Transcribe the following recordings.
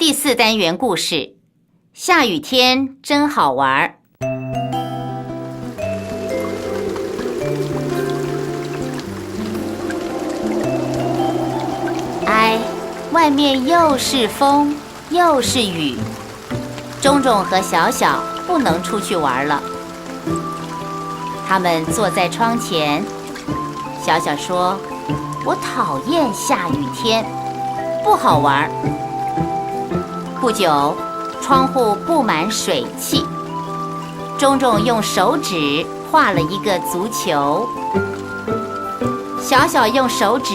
第4单元故事，下雨天真好玩。哎，外面又是风又是雨，钟钟和小小不能出去玩了。他们坐在窗前，小小说：“我讨厌下雨天，不好玩。”不久，窗户布满水汽。钟钟用手指画了一个足球，小小用手指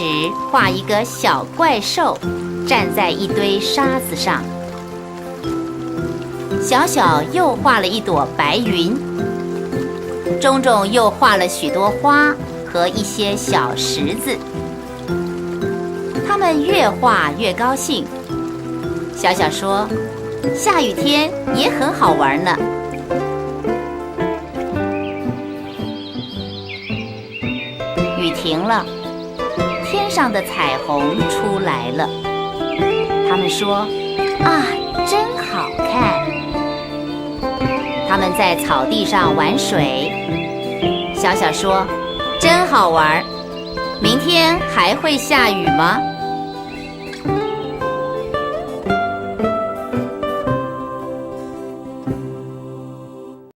画一个小怪兽，站在一堆沙子上。小小又画了一朵白云，钟钟又画了许多花和一些小石子。他们越画越高兴。小小说：“下雨天也很好玩呢。”雨停了，天上的彩虹出来了。他们说：“啊，真好看！”他们在草地上玩水。小小说：“真好玩，明天还会下雨吗？”